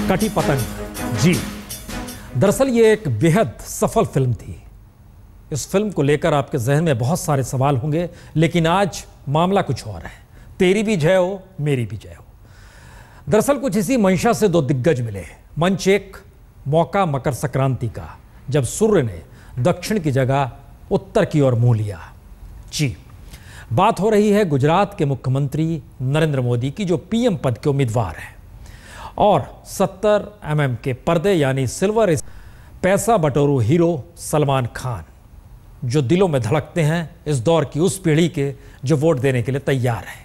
कटी पतंग। जी, दरअसल ये एक बेहद सफल फिल्म थी। इस फिल्म को लेकर आपके जहन में बहुत सारे सवाल होंगे, लेकिन आज मामला कुछ और है। तेरी भी जय हो, मेरी भी जय हो। दरअसल कुछ इसी मंशा से दो दिग्गज मिले। मंच एक मौका मकर संक्रांति का, जब सूर्य ने दक्षिण की जगह उत्तर की ओर मुंह लिया। जी, बात हो रही है गुजरात के मुख्यमंत्री नरेंद्र मोदी की, जो पीएम पद के उम्मीदवार हैं और 70 mm के पर्दे यानी सिल्वर पैसा बटोरू हीरो सलमान खान, जो दिलों में धड़कते हैं इस दौर की उस पीढ़ी के जो वोट देने के लिए तैयार है।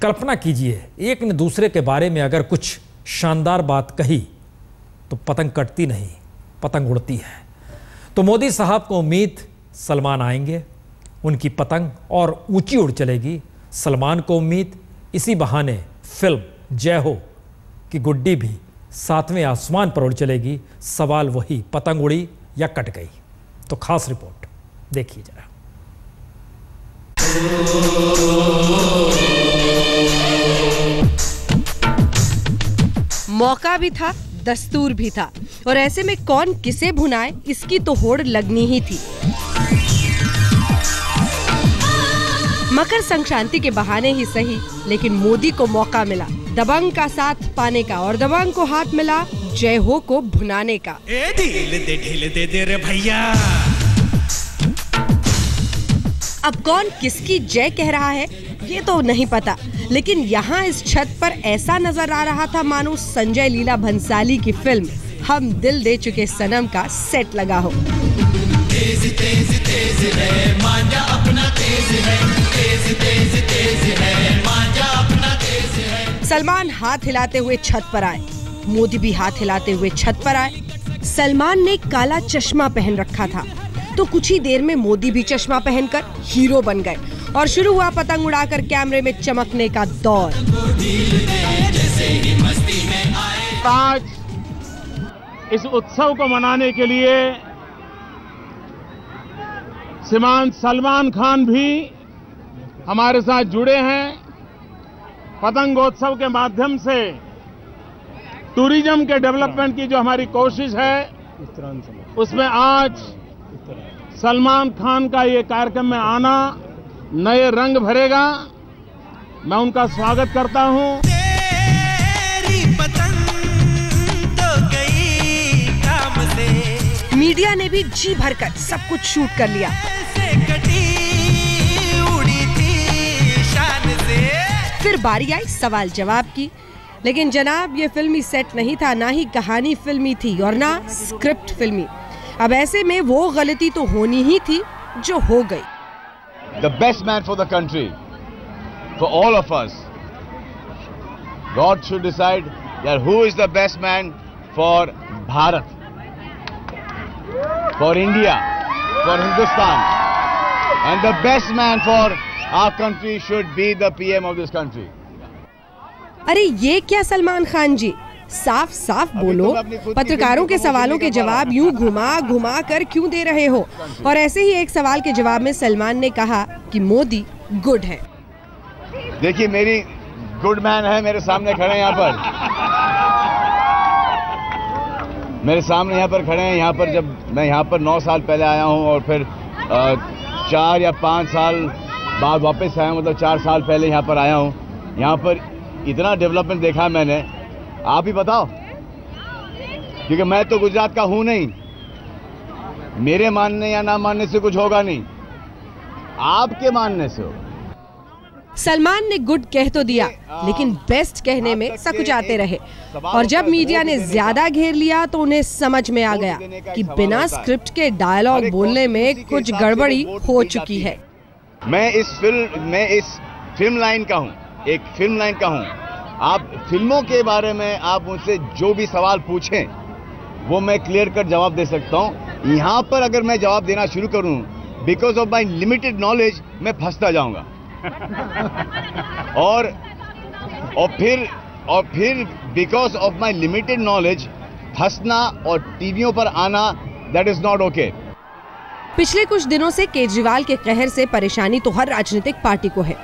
कल्पना कीजिए, एक ने दूसरे के बारे में अगर कुछ शानदार बात कही तो पतंग कटती नहीं, पतंग उड़ती है। तो मोदी साहब को उम्मीद सलमान आएंगे, उनकी पतंग और ऊंची उड़ चलेगी। सलमान को उम्मीद इसी बहाने फिल्म जय हो की गुड्डी भी 7वें आसमान पर उड़ चलेगी। सवाल वही, पतंग उड़ी या कट गई? तो खास रिपोर्ट देखिए जरा। मौका भी था, दस्तूर भी था, और ऐसे में कौन किसे भुनाए इसकी तो होड़ लगनी ही थी। मकर संक्रांति के बहाने ही सही, लेकिन मोदी को मौका मिला दबंग का साथ पाने का, और दबंग को हाथ मिला जय हो को भुनाने का। ढील दे रे भैया। अब कौन किसकी जय कह रहा है ये तो नहीं पता, लेकिन यहाँ इस छत पर ऐसा नजर आ रहा था मानो संजय लीला भंसाली की फिल्म हम दिल दे चुके सनम का सेट लगा हो। तेज तेज तेज है मांझा अपना, तेज है तेज तेज तेज है मांझा अपना, तेज है। सलमान हाथ हिलाते हुए छत पर आए, मोदी भी हाथ हिलाते हुए छत पर आए। सलमान ने काला चश्मा पहन रखा था, तो कुछ ही देर में मोदी भी चश्मा पहनकर हीरो बन गए और शुरू हुआ पतंग उड़ाकर कैमरे में चमकने का दौर। आज इस उत्सव को मनाने के लिए श्रीमान सलमान खान भी हमारे साथ जुड़े हैं। पतंगोत्सव के माध्यम से टूरिज्म के डेवलपमेंट की जो हमारी कोशिश है, उसमें आज सलमान खान का ये कार्यक्रम में आना नए रंग भरेगा। मैं उनका स्वागत करता हूं। तेरी पतंग तो गई काम से। मीडिया ने भी जी भरकर सब कुछ शूट कर लिया। कटी उड़ी थी शान से। फिर बारी आई सवाल जवाब की, लेकिन जनाब ये फिल्मी सेट नहीं था, ना ही कहानी फिल्मी थी और ना स्क्रिप्ट फिल्मी। अब ऐसे में वो गलती तो होनी ही थी जो हो गई। The best man for the country, for all of us. God should decide that who is the best man for Bharat, for India, for Hindustan, and the best man for our country should be the PM of this country. अरे ये क्या सलमान खान जी, साफ साफ बोलो। पत्रकारों के सवालों के जवाब यूं घुमा घुमा कर क्यों दे रहे हो? और ऐसे ही एक सवाल के जवाब में सलमान ने कहा कि मोदी गुड है। देखिए, मेरी गुड मैन है मेरे सामने खड़े हैं, यहाँ पर मेरे सामने यहाँ पर खड़े हैं। यहाँ पर जब मैं यहाँ पर 9 साल पहले आया हूँ और फिर 4 या 5 साल बाद वापस आया, मतलब 4 साल पहले यहाँ पर आया हूँ। यहाँ पर इतना डेवलपमेंट देखा मैंने, आप ही बताओ, क्योंकि मैं तो गुजरात का हूं नहीं। मेरे मानने या ना मानने से कुछ होगा नहीं, आपके मानने से होगा। सलमान ने गुड कह तो दिया, लेकिन बेस्ट कहने में सकुचाते रहे, और जब मीडिया ने ज्यादा घेर लिया तो उन्हें समझ में आ गया कि बिना स्क्रिप्ट के डायलॉग बोलने में कुछ गड़बड़ी हो चुकी है। मैं इस फिल्म लाइन का हूँ, एक फिल्म लाइन का हूँ। आप फिल्मों के बारे में आप मुझसे जो भी सवाल पूछें वो मैं क्लियर कट जवाब दे सकता हूं। यहाँ पर अगर मैं जवाब देना शुरू करूं, because of my limited knowledge, मैं फंसता जाऊंगा। और फिर because of my limited knowledge फंसना और टीवियों पर आना, दैट इज नॉट ओके। पिछले कुछ दिनों से केजरीवाल के कहर से परेशानी तो हर राजनीतिक पार्टी को है,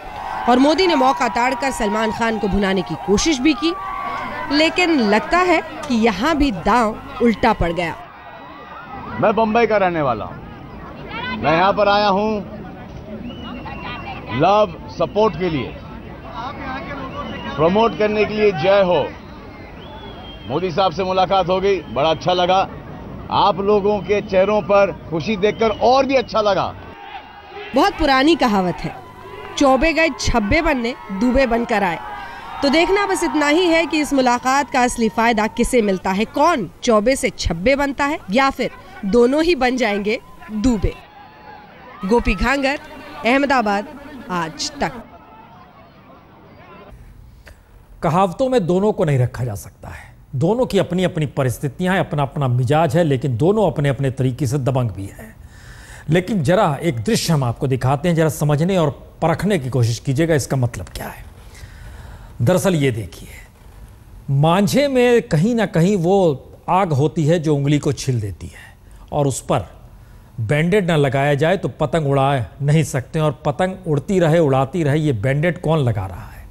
और मोदी ने मौका ताड़कर सलमान खान को भुनाने की कोशिश भी की। लेकिन लगता है कि यहाँ भी दांव उल्टा पड़ गया। मैं बंबई का रहने वाला हूं। मैं यहां पर आया हूं लव सपोर्ट के लिए, प्रमोट करने के लिए। जय हो। मोदी साहब से मुलाकात हो गई, बड़ा अच्छा लगा। आप लोगों के चेहरों पर खुशी देखकर और भी अच्छा लगा। बहुत पुरानी कहावत है, चौबे गए छब्बे बनने, दूबे बनकर आए। तो देखना बस इतना ही है कि इस मुलाकात का असली फायदा किसे मिलता है, कौन चौबे से छब्बे बनता है या फिर दोनों ही बन जाएंगे दूबे। गोपी घांगर, अहमदाबाद, आज तक। कहावतों में दोनों को नहीं रखा जा सकता है। दोनों की अपनी अपनी परिस्थितियां हैं, अपना अपना मिजाज है, लेकिन दोनों अपने अपने तरीके से दबंग भी हैं। लेकिन जरा एक दृश्य हम आपको दिखाते हैं, जरा समझने और परखने की कोशिश कीजिएगा इसका मतलब क्या है। दरअसल ये देखिए, मांझे में कहीं ना कहीं वो आग होती है जो उंगली को छिल देती है, और उस पर बैंडेड ना लगाया जाए तो पतंग उड़ा नहीं सकते, और पतंग उड़ती रहे उड़ाती रहे, ये बैंडेड कौन लगा रहा है?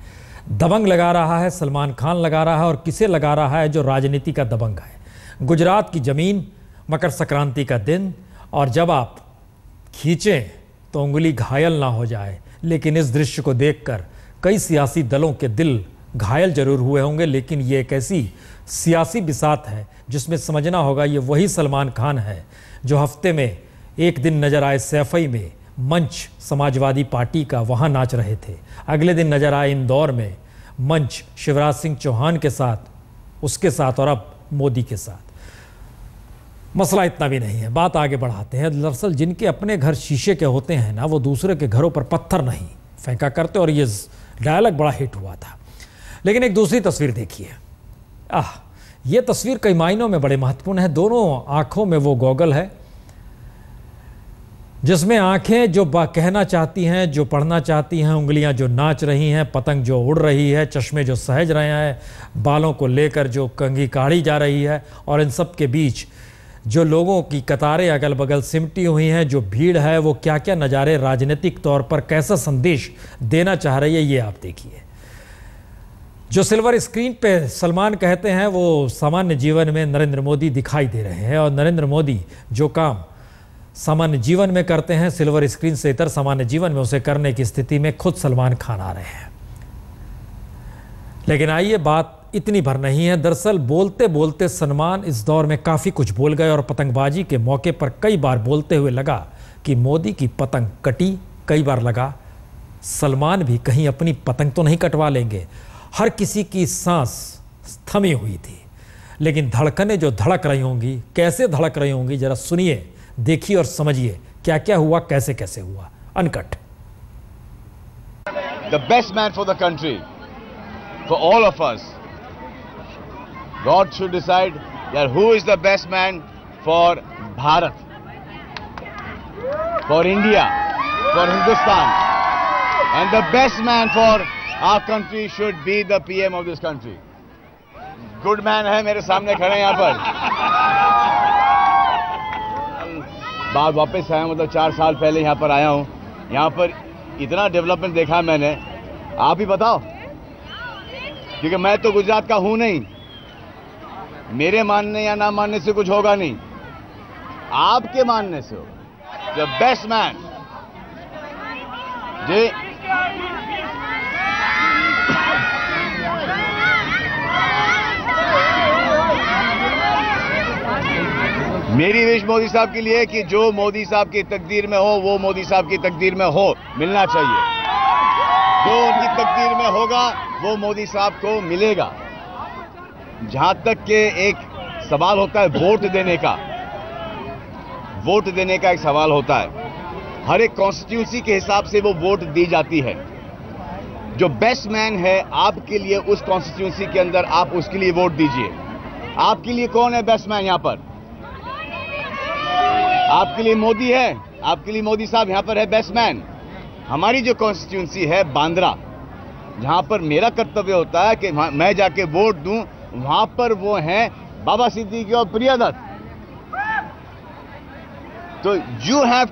दबंग लगा रहा है, सलमान खान लगा रहा है। और किसे लगा रहा है? जो राजनीति का दबंग है। गुजरात की ज़मीन, मकर संक्रांति का दिन, और जब आप खींचें तो उंगली घायल ना हो जाए। लेकिन इस दृश्य को देखकर कई सियासी दलों के दिल घायल जरूर हुए होंगे, लेकिन ये एक ऐसी सियासी बिसात है जिसमें समझना होगा ये वही सलमान खान है जो हफ्ते में एक दिन नजर आए सैफई में मंच समाजवादी पार्टी का, वहाँ नाच रहे थे। अगले दिन नजर आए इंदौर में मंच शिवराज सिंह चौहान के साथ, उसके साथ, और अब मोदी के साथ। मसला इतना भी नहीं है, बात आगे बढ़ाते हैं। दरअसल जिनके अपने घर शीशे के होते हैं ना, वो दूसरे के घरों पर पत्थर नहीं फेंका करते, और ये डायलॉग बड़ा हिट हुआ था। लेकिन एक दूसरी तस्वीर देखिए। ये तस्वीर कई मायनों में बड़े महत्वपूर्ण है। दोनों आंखों में वो गॉगल है जिसमें आंखें जो कहना चाहती हैं, जो पढ़ना चाहती हैं, उंगलियां जो नाच रही हैं, पतंग जो उड़ रही है, चश्मे जो सहज रहे हैं, बालों को लेकर जो कंघी काढ़ी जा रही है, और इन सब के बीच जो लोगों की कतारें अगल बगल सिमटी हुई हैं, जो भीड़ है, वो क्या क्या नज़ारे राजनीतिक तौर पर कैसा संदेश देना चाह रही है, ये आप देखिए। जो सिल्वर स्क्रीन पे सलमान कहते हैं वो सामान्य जीवन में नरेंद्र मोदी दिखाई दे रहे हैं, और नरेंद्र मोदी जो काम सामान्य जीवन में करते हैं, सिल्वर स्क्रीन से इतर सामान्य जीवन में उसे करने की स्थिति में खुद सलमान खान आ रहे हैं। लेकिन आइए, बात इतनी भर नहीं है। दरअसल बोलते बोलते सलमान इस दौर में काफ़ी कुछ बोल गए, और पतंगबाजी के मौके पर कई बार बोलते हुए लगा कि मोदी की पतंग कटी। कई बार लगा सलमान भी कहीं अपनी पतंग तो नहीं कटवा लेंगे। हर किसी की सांस थमी हुई थी, लेकिन धड़कनें जो धड़क रही होंगी, कैसे धड़क रही होंगी, जरा सुनिए, देखिए और समझिए क्या क्या हुआ, कैसे कैसे हुआ। Uncut. The best man for the country, for all of us. God should decide that who is the best man for Bharat, for India, for Hindustan, and the best man for our country should be the PM of this country. Good man है, मेरे सामने खड़े हैं यहाँ पर। बाद वापस आया, मतलब 4 साल पहले यहाँ पर आया हूँ। यहाँ पर इतना डेवलपमेंट देखा मैंने, आप ही बताओ, क्योंकि मैं तो गुजरात का हूँ नहीं। मेरे मानने या ना मानने से कुछ होगा नहीं, आपके मानने से होगा। द बेस्ट मैन जी। मेरी विश मोदी साहब के लिए कि जो मोदी साहब की तकदीर में हो वो मोदी साहब की तकदीर में हो, मिलना चाहिए। जो उनकी तकदीर में होगा वो मोदी साहब को मिलेगा। जहां तक के एक सवाल होता है वोट देने का, वोट देने का एक सवाल होता है। हर एक कॉन्स्टिट्यूंसी के हिसाब से वो वोट दी जाती है। जो बेस्ट मैन है आपके लिए उस कॉन्स्टिट्यूंसी के अंदर, आप उसके लिए वोट दीजिए। आपके लिए कौन है बेस्ट मैन यहां पर? आपके लिए मोदी है, आपके लिए मोदी साहब यहां पर है बेस्ट मैन। हमारी जो कॉन्स्टिट्यूंसी है बांद्रा, जहां पर मेरा कर्तव्य होता है कि मैं जाके वोट दूं, वहां पर वो हैं बाबा सिद्दीकी और प्रिया दत्त। तो you have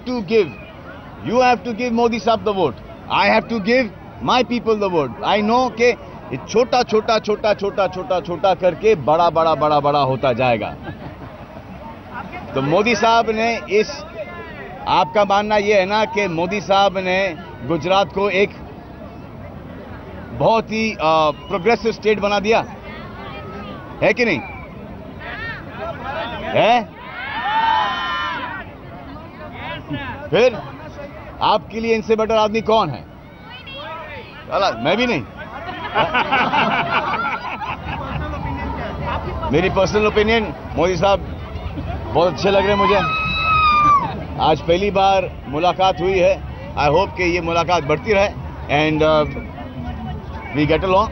to give Modi साहब the vote. I have to give my people the vote. I know कि ये छोटा छोटा छोटा छोटा छोटा छोटा करके बड़ा बड़ा बड़ा बड़ा होता जाएगा। तो मोदी साहब ने इस, आपका मानना यह है ना कि मोदी साहब ने गुजरात को एक बहुत ही प्रोग्रेसिव स्टेट बना दिया है कि नहीं है? फिर आपके लिए इनसे बेटर आदमी कौन है? मैं भी नहीं। मेरी पर्सनल ओपिनियन, मोदी साहब बहुत अच्छे लग रहे हैं मुझे। आज पहली बार मुलाकात हुई है। आई होप कि ये मुलाकात बढ़ती रहे and we get along.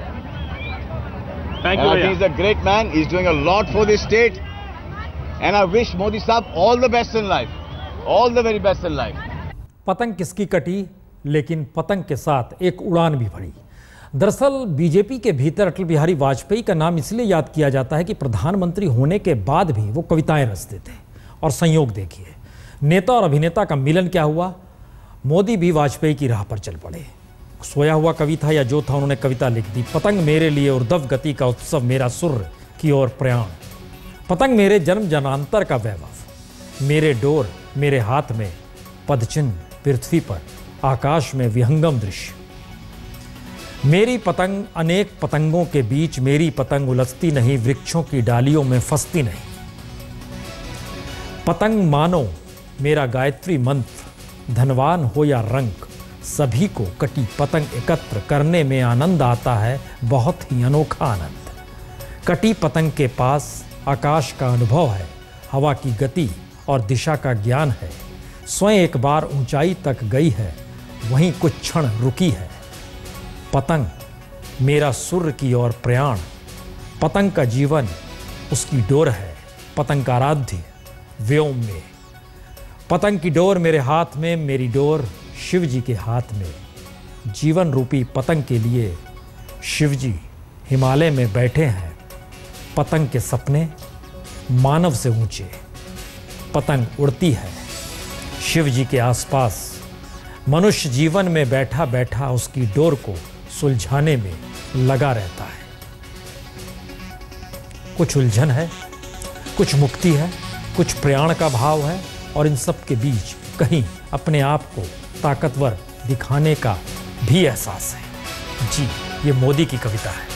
Thank you. He is a great man. He is doing a lot for this state, and I wish Modi साहब all the best in life, all the very best in life. पतंग किसकी कटी, लेकिन पतंग के साथ एक उड़ान भी भरी। दरअसल बीजेपी के भीतर अटल बिहारी वाजपेयी का नाम इसलिए याद किया जाता है कि प्रधानमंत्री होने के बाद भी वो कविताएं रचते थे। और संयोग देखिए, नेता और अभिनेता का मिलन क्या हुआ, मोदी भी वाजपेयी की राह पर चल पड़े। सोया हुआ कवि था या जो था, उन्होंने कविता लिख दी। पतंग मेरे लिए ऊर्ध्व गति का उत्सव, मेरा सुर की ओर प्रयाण। पतंग मेरे जन्म जन्मांतर का वैभव, मेरे डोर मेरे हाथ में, पदचिन्ह पृथ्वी पर, आकाश में विहंगम दृश्य। मेरी पतंग अनेक पतंगों के बीच, मेरी पतंग उलझती नहीं, वृक्षों की डालियों में फंसती नहीं। पतंग मानो मेरा गायत्री मंत्र, धनवान हो या रंक, सभी को कटी पतंग एकत्र करने में आनंद आता है, बहुत ही अनोखा आनंद। कटी पतंग के पास आकाश का अनुभव है, हवा की गति और दिशा का ज्ञान है। स्वयं एक बार ऊंचाई तक गई है, वहीं कुछ क्षण रुकी है। पतंग मेरा सुर की ओर प्रयाण, पतंग का जीवन उसकी डोर है, पतंग का आराध्य व्योम में। पतंग की डोर मेरे हाथ में, मेरी डोर शिव जी के हाथ में। जीवन रूपी पतंग के लिए शिव जी हिमालय में बैठे हैं। पतंग के सपने मानव से ऊंचे, पतंग उड़ती है शिव जी के आसपास। मनुष्य जीवन में बैठा बैठा उसकी डोर को सुलझाने में लगा रहता है। कुछ उलझन है, कुछ मुक्ति है, कुछ प्रयाण का भाव है, और इन सब के बीच कहीं अपने आप को ताकतवर दिखाने का भी एहसास है। जी, ये मोदी की कविता है।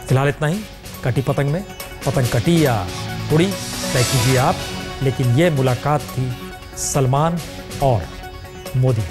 फिलहाल इतना ही। कटी पतंग में, पतंग कटी या उड़ी तय कीजिए आप, लेकिन ये मुलाकात थी सलमान और मोदी।